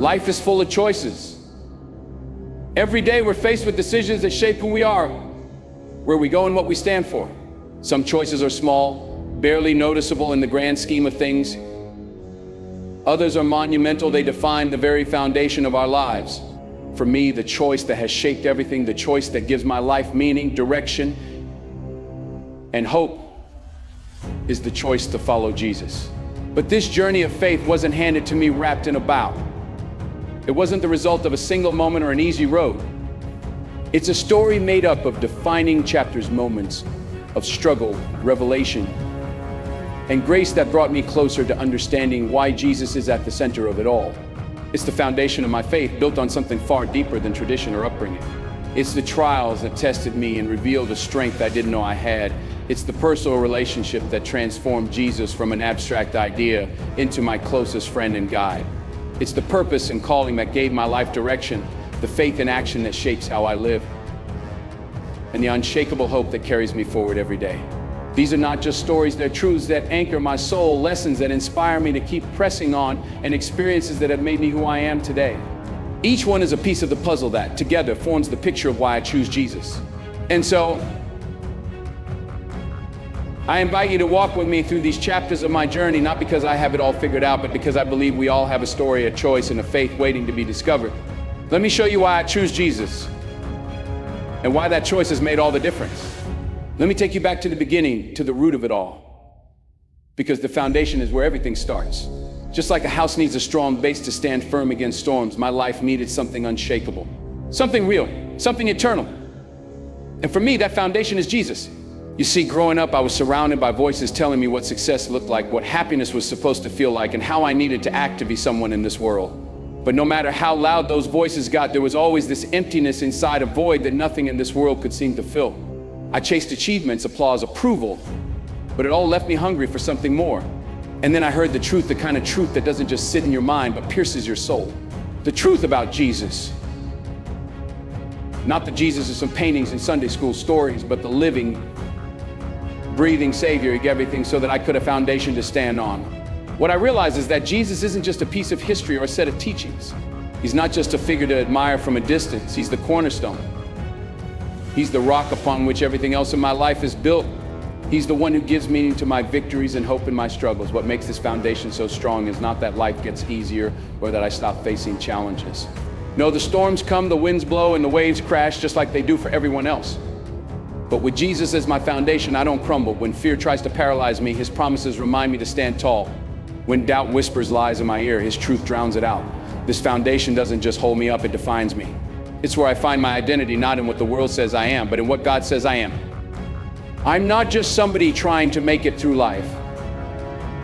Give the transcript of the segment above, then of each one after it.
Life is full of choices. Every day we're faced with decisions that shape who we are, where we go and what we stand for. Some choices are small, barely noticeable in the grand scheme of things. Others are monumental. They define the very foundation of our lives. For me, the choice that has shaped everything, the choice that gives my life meaning, direction, and hope, is the choice to follow Jesus. But this journey of faith wasn't handed to me wrapped in a bow. It wasn't the result of a single moment or an easy road. It's a story made up of defining chapters, moments of struggle, revelation, and grace that brought me closer to understanding why Jesus is at the center of it all. It's the foundation of my faith, built on something far deeper than tradition or upbringing. It's the trials that tested me and revealed a strength I didn't know I had. It's the personal relationship that transformed Jesus from an abstract idea into my closest friend and guide. It's the purpose and calling that gave my life direction, the faith in action that shapes how I live, and the unshakable hope that carries me forward every day. These are not just stories, they're truths that anchor my soul, lessons that inspire me to keep pressing on, and experiences that have made me who I am today. Each one is a piece of the puzzle that, together, forms the picture of why I choose Jesus. And so, I invite you to walk with me through these chapters of my journey, not because I have it all figured out, but because I believe we all have a story, a choice, and a faith waiting to be discovered. Let me show you why I choose Jesus, and why that choice has made all the difference. Let me take you back to the beginning, to the root of it all, because the foundation is where everything starts. Just like a house needs a strong base to stand firm against storms, my life needed something unshakable, something real, something eternal. And for me, that foundation is Jesus. You see, growing up, I was surrounded by voices telling me what success looked like, what happiness was supposed to feel like, and how I needed to act to be someone in this world. But no matter how loud those voices got, there was always this emptiness inside, a void that nothing in this world could seem to fill. I chased achievements, applause, approval, but it all left me hungry for something more. And then I heard the truth, the kind of truth that doesn't just sit in your mind, but pierces your soul. The truth about Jesus. Not the Jesus of some paintings and Sunday school stories, but the living, breathing Savior. He gave everything so that I could have a foundation to stand on. What I realized is that Jesus isn't just a piece of history or a set of teachings. He's not just a figure to admire from a distance. He's the cornerstone. He's the rock upon which everything else in my life is built. He's the one who gives meaning to my victories and hope in my struggles. What makes this foundation so strong is not that life gets easier or that I stop facing challenges. No, the storms come, the winds blow, and the waves crash just like they do for everyone else. But with Jesus as my foundation, I don't crumble. When fear tries to paralyze me, His promises remind me to stand tall. When doubt whispers lies in my ear, His truth drowns it out. This foundation doesn't just hold me up, it defines me. It's where I find my identity, not in what the world says I am, but in what God says I am. I'm not just somebody trying to make it through life.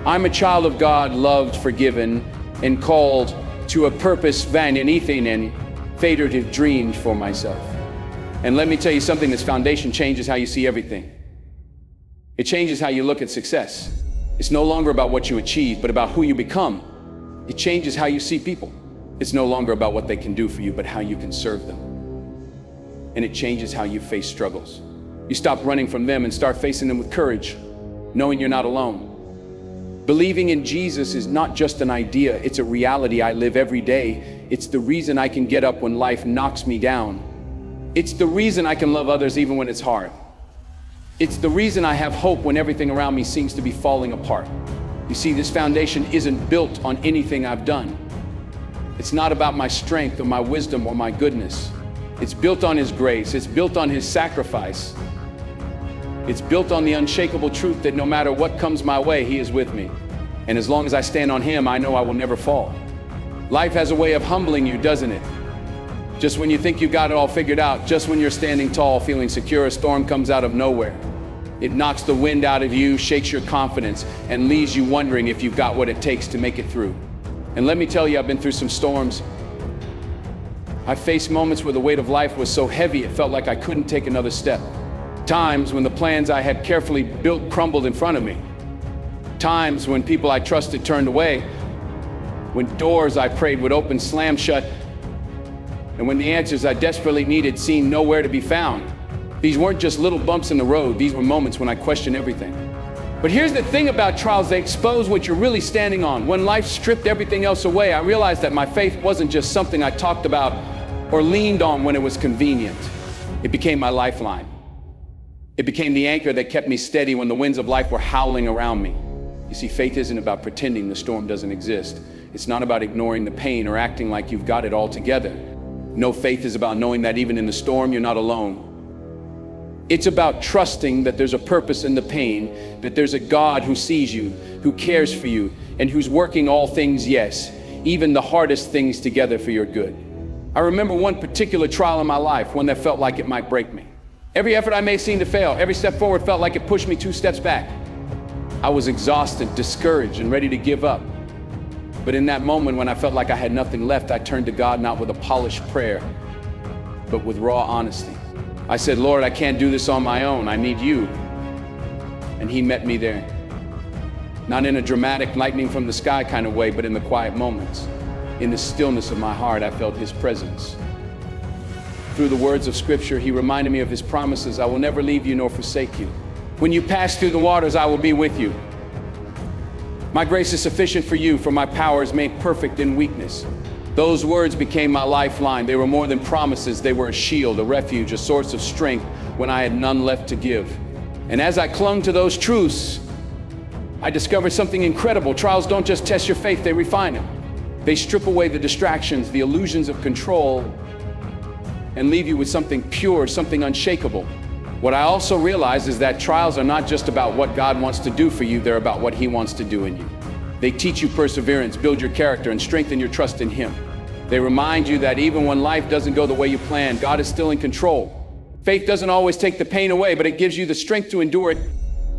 I'm a child of God, loved, forgiven, and called to a purpose than anything and figurative dreamed for myself. And let me tell you something, this foundation changes how you see everything. It changes how you look at success. It's no longer about what you achieve, but about who you become. It changes how you see people. It's no longer about what they can do for you, but how you can serve them. And it changes how you face struggles. You stop running from them and start facing them with courage, knowing you're not alone. Believing in Jesus is not just an idea, it's a reality I live every day. It's the reason I can get up when life knocks me down. It's the reason I can love others even when it's hard. It's the reason I have hope when everything around me seems to be falling apart. You see, this foundation isn't built on anything I've done. It's not about my strength or my wisdom or my goodness. It's built on His grace. It's built on His sacrifice. It's built on the unshakable truth that no matter what comes my way, He is with me. And as long as I stand on Him, I know I will never fall. Life has a way of humbling you, doesn't it? Just when you think you got it all figured out, just when you're standing tall, feeling secure, a storm comes out of nowhere. It knocks the wind out of you, shakes your confidence, and leaves you wondering if you've got what it takes to make it through. And let me tell you, I've been through some storms. I faced moments where the weight of life was so heavy, it felt like I couldn't take another step. Times when the plans I had carefully built crumbled in front of me. Times when people I trusted turned away. When doors I prayed would open slammed shut. And when the answers I desperately needed seemed nowhere to be found. These weren't just little bumps in the road. These were moments when I questioned everything. But here's the thing about trials, they expose what you're really standing on. When life stripped everything else away, I realized that my faith wasn't just something I talked about or leaned on when it was convenient. It became my lifeline. It became the anchor that kept me steady when the winds of life were howling around me. You see, faith isn't about pretending the storm doesn't exist. It's not about ignoring the pain or acting like you've got it all together. No, faith is about knowing that even in the storm, you're not alone. It's about trusting that there's a purpose in the pain, that there's a God who sees you, who cares for you, and who's working all things, yes, even the hardest things together for your good. I remember one particular trial in my life, one that felt like it might break me. Every effort I made seemed to fail. Every step forward felt like it pushed me 2 steps back. I was exhausted, discouraged, and ready to give up. But in that moment when I felt like I had nothing left, I turned to God not with a polished prayer, but with raw honesty. I said, Lord, I can't do this on my own. I need you. And he met me there. Not in a dramatic lightning from the sky kind of way, but in the quiet moments. In the stillness of my heart, I felt his presence. Through the words of scripture, he reminded me of his promises. I will never leave you nor forsake you. When you pass through the waters, I will be with you. My grace is sufficient for you, for my power is made perfect in weakness. Those words became my lifeline. They were more than promises. They were a shield, a refuge, a source of strength when I had none left to give. And as I clung to those truths, I discovered something incredible. Trials don't just test your faith, they refine it. They strip away the distractions, the illusions of control, and leave you with something pure, something unshakable. What I also realized is that trials are not just about what God wants to do for you, they're about what he wants to do in you. They teach you perseverance, build your character, and strengthen your trust in him. They remind you that even when life doesn't go the way you planned, God is still in control. Faith doesn't always take the pain away, but it gives you the strength to endure it.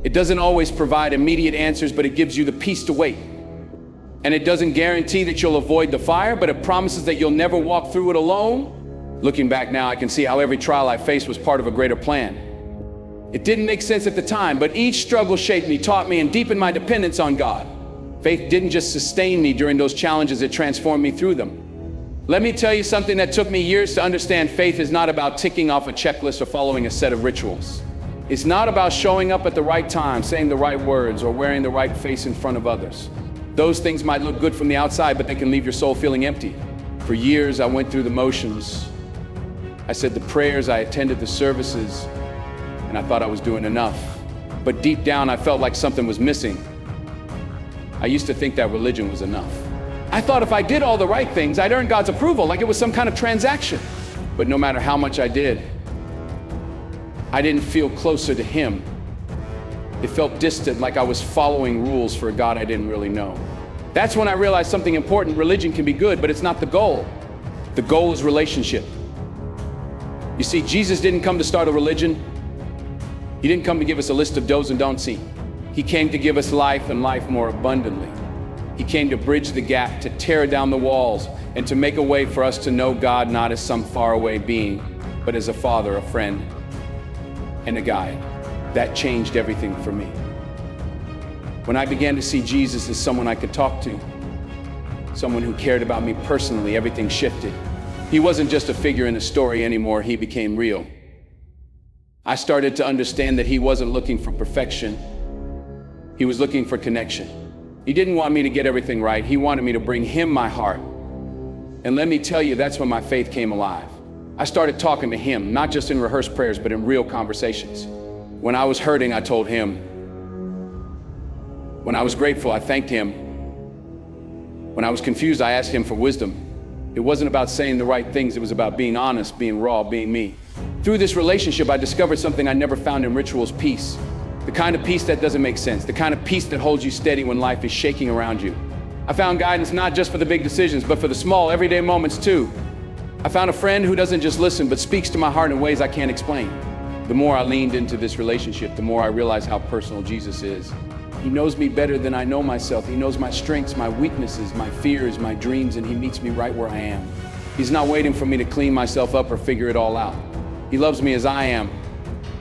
It doesn't always provide immediate answers, but it gives you the peace to wait. And it doesn't guarantee that you'll avoid the fire, but it promises that you'll never walk through it alone. Looking back now, I can see how every trial I faced was part of a greater plan. It didn't make sense at the time, but each struggle shaped me, taught me, and deepened my dependence on God. Faith didn't just sustain me during those challenges, it transformed me through them. Let me tell you something that took me years to understand. Faith is not about ticking off a checklist or following a set of rituals. It's not about showing up at the right time, saying the right words, or wearing the right face in front of others. Those things might look good from the outside, but they can leave your soul feeling empty. For years, I went through the motions. I said the prayers, I attended the services, and I thought I was doing enough. But deep down, I felt like something was missing. I used to think that religion was enough. I thought if I did all the right things, I'd earn God's approval, like it was some kind of transaction. But no matter how much I did, I didn't feel closer to him. It felt distant, like I was following rules for a God I didn't really know. That's when I realized something important. Religion can be good, but it's not the goal. The goal is relationship. You see, Jesus didn't come to start a religion. He didn't come to give us a list of do's and don'ts. He came to give us life and life more abundantly. He came to bridge the gap, to tear down the walls, and to make a way for us to know God not as some faraway being, but as a father, a friend, and a guide. That changed everything for me. When I began to see Jesus as someone I could talk to, someone who cared about me personally, everything shifted. He wasn't just a figure in a story anymore, he became real. I started to understand that he wasn't looking for perfection, he was looking for connection. He didn't want me to get everything right, he wanted me to bring him my heart. And let me tell you, that's when my faith came alive. I started talking to him, not just in rehearsed prayers, but in real conversations. When I was hurting, I told him. When I was grateful, I thanked him. When I was confused, I asked him for wisdom. It wasn't about saying the right things, it was about being honest, being raw, being me. Through this relationship, I discovered something I never found in rituals: peace. The kind of peace that doesn't make sense, the kind of peace that holds you steady when life is shaking around you. I found guidance not just for the big decisions, but for the small, everyday moments too. I found a friend who doesn't just listen, but speaks to my heart in ways I can't explain. The more I leaned into this relationship, the more I realized how personal Jesus is. He knows me better than I know myself. He knows my strengths, my weaknesses, my fears, my dreams, and he meets me right where I am. He's not waiting for me to clean myself up or figure it all out. He loves me as I am,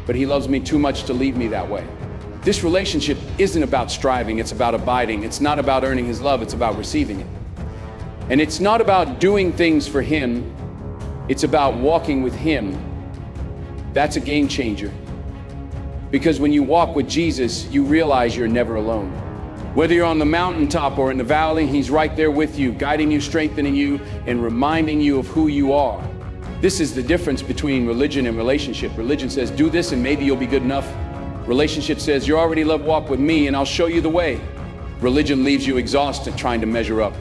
but he loves me too much to leave me that way. This relationship isn't about striving, it's about abiding. It's not about earning his love, it's about receiving it. And it's not about doing things for him, it's about walking with him. That's a game changer. Because when you walk with Jesus, you realize you're never alone. Whether you're on the mountaintop or in the valley, he's right there with you, guiding you, strengthening you, and reminding you of who you are. This is the difference between religion and relationship. Religion says, do this and maybe you'll be good enough. Relationship says, you already love walk with me and I'll show you the way. Religion leaves you exhausted trying to measure up.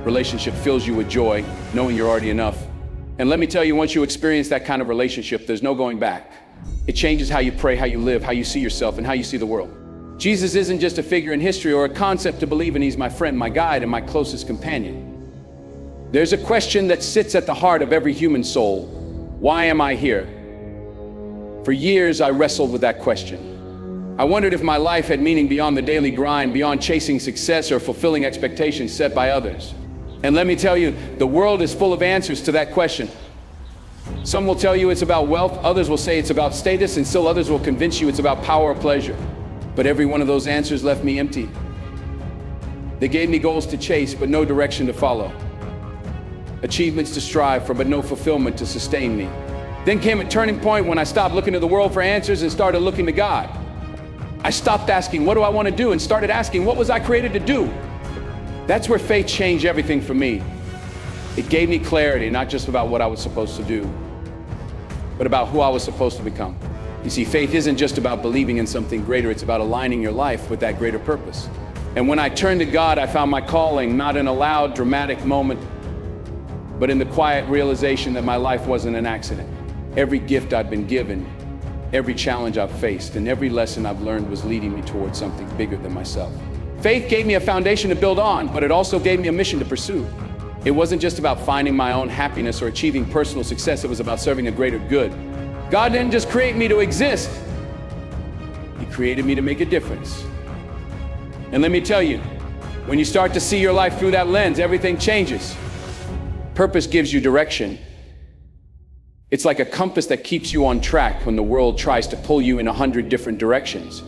Relationship fills you with joy, knowing you're already enough. And let me tell you, once you experience that kind of relationship, there's no going back. It changes how you pray, how you live, how you see yourself, and how you see the world. Jesus isn't just a figure in history or a concept to believe in. He's my friend, my guide, and my closest companion. There's a question that sits at the heart of every human soul. Why am I here? For years, I wrestled with that question. I wondered if my life had meaning beyond the daily grind, beyond chasing success or fulfilling expectations set by others. And let me tell you, the world is full of answers to that question. Some will tell you it's about wealth, others will say it's about status, and still others will convince you it's about power or pleasure. But every one of those answers left me empty. They gave me goals to chase, but no direction to follow. Achievements to strive for, but no fulfillment to sustain me. Then came a turning point when I stopped looking to the world for answers and started looking to God. I stopped asking, what do I want to do? And started asking, what was I created to do? That's where faith changed everything for me. It gave me clarity, not just about what I was supposed to do, but about who I was supposed to become. You see, faith isn't just about believing in something greater, it's about aligning your life with that greater purpose. And when I turned to God, I found my calling, not in a loud, dramatic moment, but in the quiet realization that my life wasn't an accident. Every gift I've been given, every challenge I've faced, and every lesson I've learned was leading me towards something bigger than myself. Faith gave me a foundation to build on, but it also gave me a mission to pursue. It wasn't just about finding my own happiness or achieving personal success, it was about serving a greater good. God didn't just create me to exist, He created me to make a difference. And let me tell you, when you start to see your life through that lens, everything changes. Purpose gives you direction. It's like a compass that keeps you on track when the world tries to pull you in 100 different directions.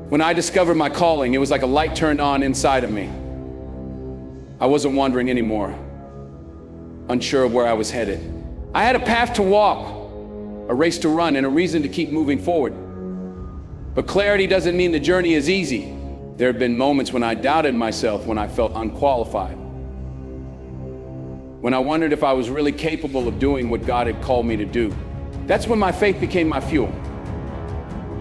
When I discovered my calling, it was like a light turned on inside of me. I wasn't wandering anymore, unsure of where I was headed. I had a path to walk, a race to run, and a reason to keep moving forward. But clarity doesn't mean the journey is easy. There have been moments when I doubted myself, when I felt unqualified, when I wondered if I was really capable of doing what God had called me to do. That's when my faith became my fuel.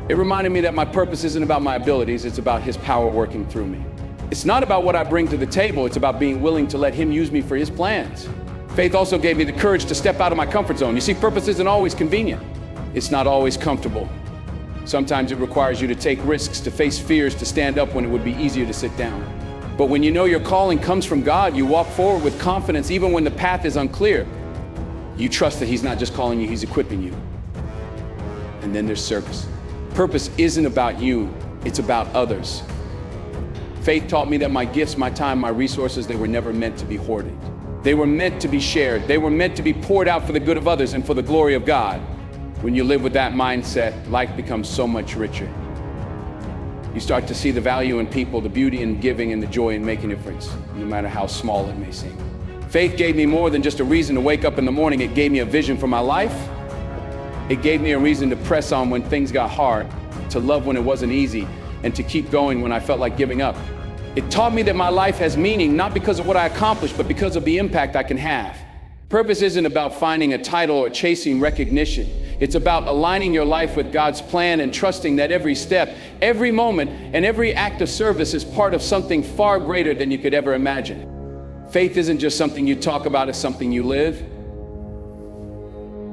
It reminded me that my purpose isn't about my abilities, it's about His power working through me. It's not about what I bring to the table, it's about being willing to let Him use me for His plans. Faith also gave me the courage to step out of my comfort zone. You see, purpose isn't always convenient. It's not always comfortable. Sometimes it requires you to take risks, to face fears, to stand up when it would be easier to sit down. But when you know your calling comes from God, you walk forward with confidence even when the path is unclear. You trust that He's not just calling you, He's equipping you. And then there's service. Purpose isn't about you, it's about others. Faith taught me that my gifts, my time, my resources, they were never meant to be hoarded. They were meant to be shared. They were meant to be poured out for the good of others and for the glory of God. When you live with that mindset, life becomes so much richer. You start to see the value in people, the beauty in giving, and the joy in making a difference, no matter how small it may seem. Faith gave me more than just a reason to wake up in the morning. It gave me a vision for my life. It gave me a reason to press on when things got hard, to love when it wasn't easy, and to keep going when I felt like giving up. It taught me that my life has meaning, not because of what I accomplished, but because of the impact I can have. Purpose isn't about finding a title or chasing recognition. It's about aligning your life with God's plan and trusting that every step, every moment, and every act of service is part of something far greater than you could ever imagine. Faith isn't just something you talk about, it's something you live.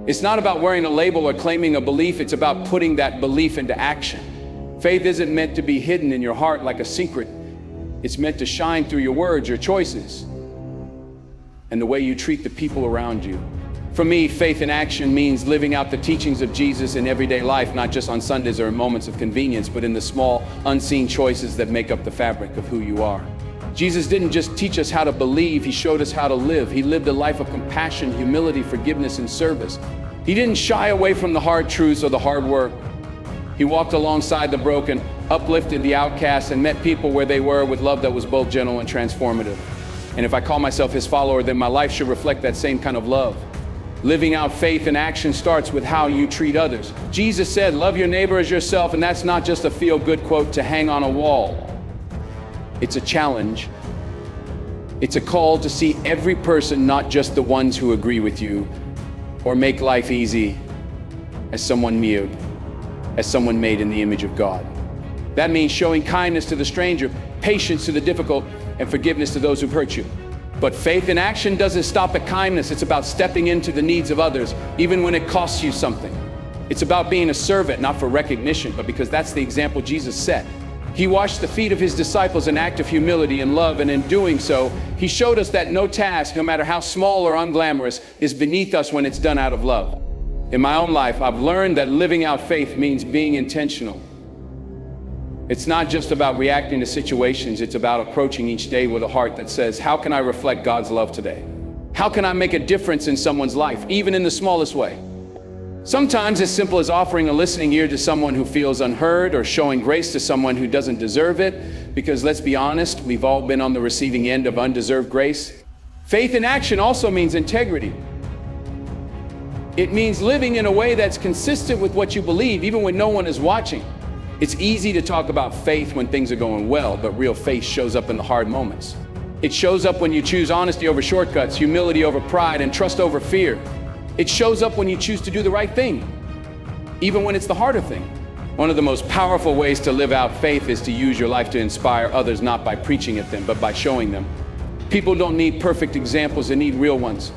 It's not about wearing a label or claiming a belief, it's about putting that belief into action. Faith isn't meant to be hidden in your heart like a secret. It's meant to shine through your words, your choices, and the way you treat the people around you. For me, faith in action means living out the teachings of Jesus in everyday life, not just on Sundays or in moments of convenience, but in the small, unseen choices that make up the fabric of who you are. Jesus didn't just teach us how to believe, He showed us how to live. He lived a life of compassion, humility, forgiveness, and service. He didn't shy away from the hard truths or the hard work. He walked alongside the broken, uplifted the outcast, and met people where they were with love that was both gentle and transformative. And if I call myself His follower, then my life should reflect that same kind of love. Living out faith in action starts with how you treat others. Jesus said, love your neighbor as yourself, and that's not just a feel-good quote to hang on a wall. It's a challenge. It's a call to see every person, not just the ones who agree with you or make life easy, as someone made in the image of God. That means showing kindness to the stranger, patience to the difficult, and forgiveness to those who've hurt you. But faith in action doesn't stop at kindness. It's about stepping into the needs of others, even when it costs you something. It's about being a servant, not for recognition, but because that's the example Jesus set. He washed the feet of his disciples, an act of humility and love, and in doing so, he showed us that no task, no matter how small or unglamorous, is beneath us when it's done out of love. In my own life, I've learned that living out faith means being intentional. It's not just about reacting to situations, it's about approaching each day with a heart that says, how can I reflect God's love today? How can I make a difference in someone's life, even in the smallest way? Sometimes as simple as offering a listening ear to someone who feels unheard, or showing grace to someone who doesn't deserve it, because let's be honest, we've all been on the receiving end of undeserved grace. Faith in action also means integrity. It means living in a way that's consistent with what you believe, even when no one is watching. It's easy to talk about faith when things are going well, but real faith shows up in the hard moments. It shows up when you choose honesty over shortcuts, humility over pride, and trust over fear. It shows up when you choose to do the right thing, even when it's the harder thing. One of the most powerful ways to live out faith is to use your life to inspire others, not by preaching at them, but by showing them. People don't need perfect examples, they need real ones.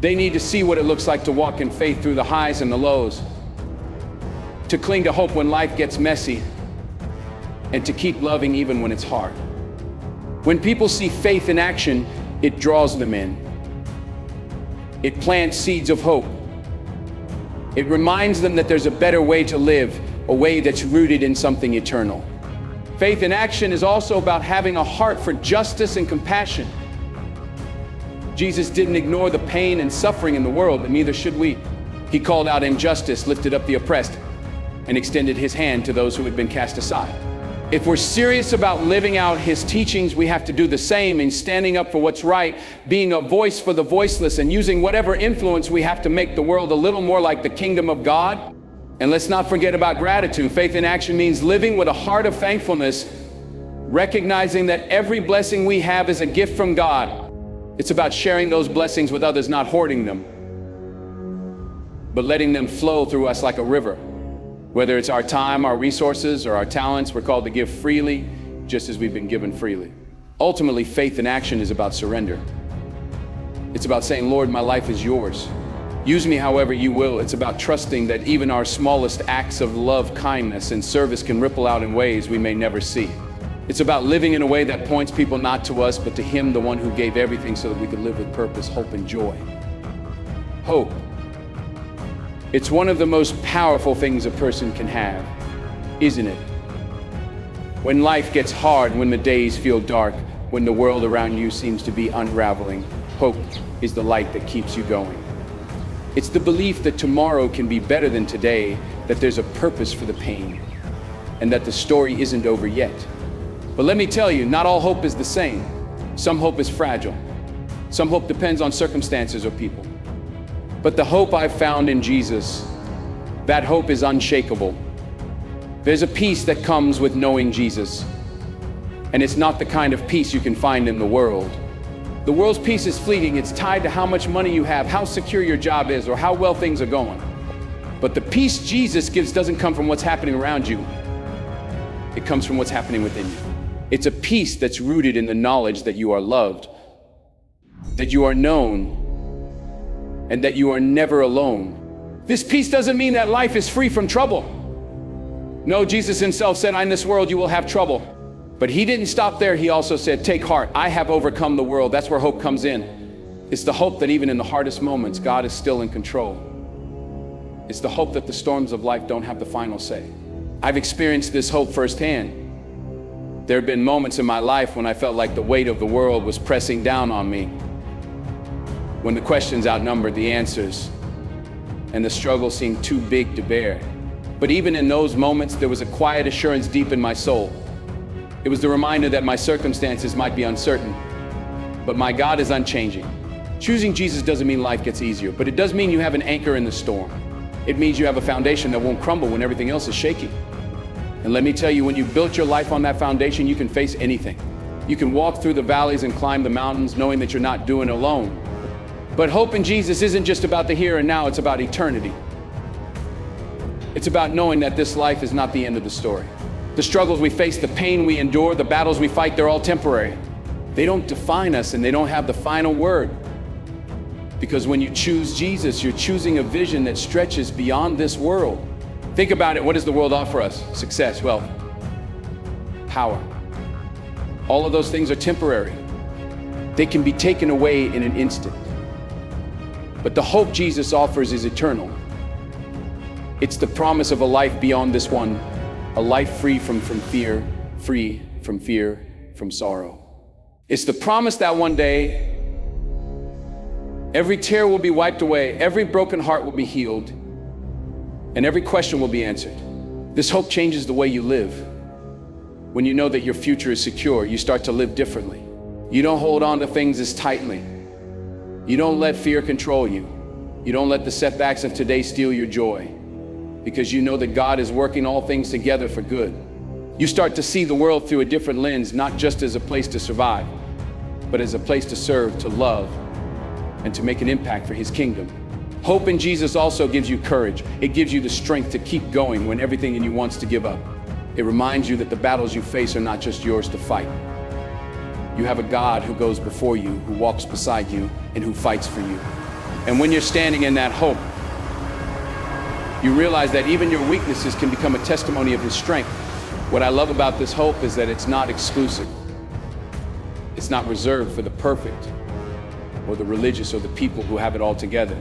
They need to see what it looks like to walk in faith through the highs and the lows, to cling to hope when life gets messy, and to keep loving even when it's hard. When people see faith in action, it draws them in. It plants seeds of hope. It reminds them that there's a better way to live, a way that's rooted in something eternal. Faith in action is also about having a heart for justice and compassion. Jesus didn't ignore the pain and suffering in the world, and neither should we. He called out injustice, lifted up the oppressed, and extended his hand to those who had been cast aside. If we're serious about living out his teachings, we have to do the same in standing up for what's right, being a voice for the voiceless, and using whatever influence we have to make the world a little more like the kingdom of God. And let's not forget about gratitude. Faith in action means living with a heart of thankfulness, recognizing that every blessing we have is a gift from God. It's about sharing those blessings with others, not hoarding them, but letting them flow through us like a river. Whether it's our time, our resources, or our talents, we're called to give freely, just as we've been given freely. Ultimately, faith in action is about surrender. It's about saying, Lord, my life is yours. Use me however you will. It's about trusting that even our smallest acts of love, kindness, and service can ripple out in ways we may never see. It's about living in a way that points people not to us, but to him, the one who gave everything so that we could live with purpose, hope, and joy. Hope. It's one of the most powerful things a person can have, isn't it? When life gets hard, when the days feel dark, when the world around you seems to be unraveling, hope is the light that keeps you going. It's the belief that tomorrow can be better than today, that there's a purpose for the pain, and that the story isn't over yet. But let me tell you, not all hope is the same. Some hope is fragile. Some hope depends on circumstances or people. But the hope I've found in Jesus, that hope is unshakable. There's a peace that comes with knowing Jesus. And it's not the kind of peace you can find in the world. The world's peace is fleeting. It's tied to how much money you have, how secure your job is, or how well things are going. But the peace Jesus gives doesn't come from what's happening around you. It comes from what's happening within you. It's a peace that's rooted in the knowledge that you are loved, that you are known, and that you are never alone. This peace doesn't mean that life is free from trouble. No, Jesus himself said, in this world you will have trouble. But he didn't stop there. He also said, take heart, I have overcome the world. That's where hope comes in. It's the hope that even in the hardest moments, God is still in control. It's the hope that the storms of life don't have the final say. I've experienced this hope firsthand. There have been moments in my life when I felt like the weight of the world was pressing down on me, when the questions outnumbered the answers and the struggle seemed too big to bear. But even in those moments, there was a quiet assurance deep in my soul. It was the reminder that my circumstances might be uncertain, but my God is unchanging. Choosing Jesus doesn't mean life gets easier, but it does mean you have an anchor in the storm. It means you have a foundation that won't crumble when everything else is shaky. And let me tell you, when you've built your life on that foundation, you can face anything. You can walk through the valleys and climb the mountains knowing that you're not doing it alone. But hope in Jesus isn't just about the here and now, it's about eternity. It's about knowing that this life is not the end of the story. The struggles we face, the pain we endure, the battles we fight, they're all temporary. They don't define us and they don't have the final word. Because when you choose Jesus, you're choosing a vision that stretches beyond this world. Think about it. What does the world offer us? Success, wealth, power. All of those things are temporary. They can be taken away in an instant. But the hope Jesus offers is eternal. It's the promise of a life beyond this one, a life free from fear, from sorrow. It's the promise that one day, every tear will be wiped away, every broken heart will be healed, and every question will be answered. This hope changes the way you live. When you know that your future is secure, you start to live differently. You don't hold on to things as tightly. You don't let fear control you. You don't let the setbacks of today steal your joy, because you know that God is working all things together for good. You start to see the world through a different lens, not just as a place to survive, but as a place to serve, to love, and to make an impact for His kingdom. Hope in Jesus also gives you courage. It gives you the strength to keep going when everything in you wants to give up. It reminds you that the battles you face are not just yours to fight. You have a God who goes before you, who walks beside you, and who fights for you. And when you're standing in that hope, you realize that even your weaknesses can become a testimony of His strength. What I love about this hope is that it's not exclusive. It's not reserved for the perfect or the religious or the people who have it all together.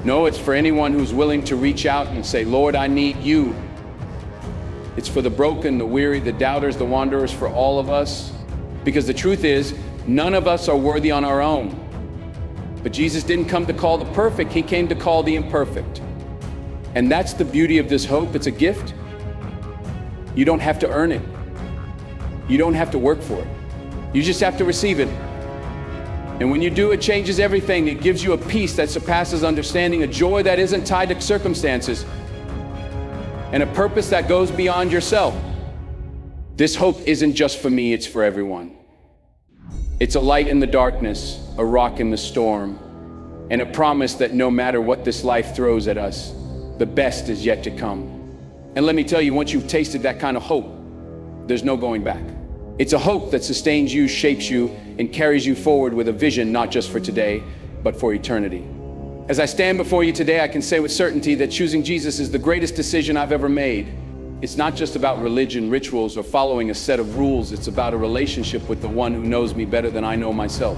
No, it's for anyone who's willing to reach out and say, Lord, I need you. It's for the broken, the weary, the doubters, the wanderers, for all of us. Because the truth is, none of us are worthy on our own. But Jesus didn't come to call the perfect, He came to call the imperfect. And that's the beauty of this hope. It's a gift. You don't have to earn it. You don't have to work for it. You just have to receive it. And when you do, it changes everything. It gives you a peace that surpasses understanding, a joy that isn't tied to circumstances, and a purpose that goes beyond yourself. This hope isn't just for me, it's for everyone. It's a light in the darkness, a rock in the storm, and a promise that no matter what this life throws at us, the best is yet to come. And let me tell you, once you've tasted that kind of hope, there's no going back. It's a hope that sustains you, shapes you, and carries you forward with a vision not just for today, but for eternity. As I stand before you today, I can say with certainty that choosing Jesus is the greatest decision I've ever made. It's not just about religion, rituals, or following a set of rules. It's about a relationship with the one who knows me better than I know myself.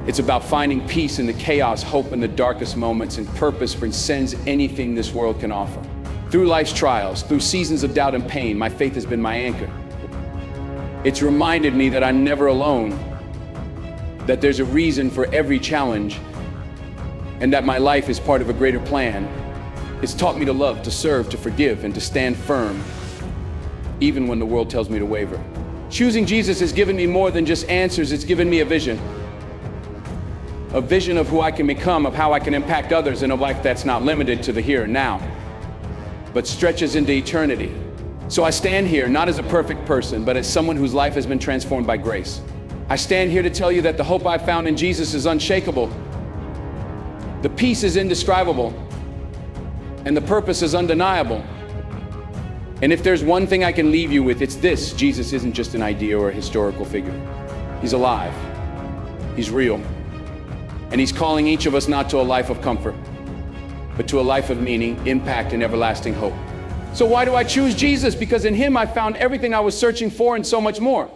It's about finding peace in the chaos, hope in the darkest moments, and purpose transcends anything this world can offer. Through life's trials, through seasons of doubt and pain, my faith has been my anchor. It's reminded me that I'm never alone, that there's a reason for every challenge, and that my life is part of a greater plan. It's taught me to love, to serve, to forgive, and to stand firm, even when the world tells me to waver. Choosing Jesus has given me more than just answers, it's given me a vision of who I can become, of how I can impact others in a life that's not limited to the here and now, but stretches into eternity. So I stand here not as a perfect person, but as someone whose life has been transformed by grace. I stand here to tell you that the hope I found in Jesus is unshakable. The peace is indescribable, and the purpose is undeniable. And if there's one thing I can leave you with, it's this: Jesus isn't just an idea or a historical figure. He's alive. He's real. And He's calling each of us not to a life of comfort, but to a life of meaning, impact, and everlasting hope. So why do I choose Jesus? Because in Him I found everything I was searching for and so much more.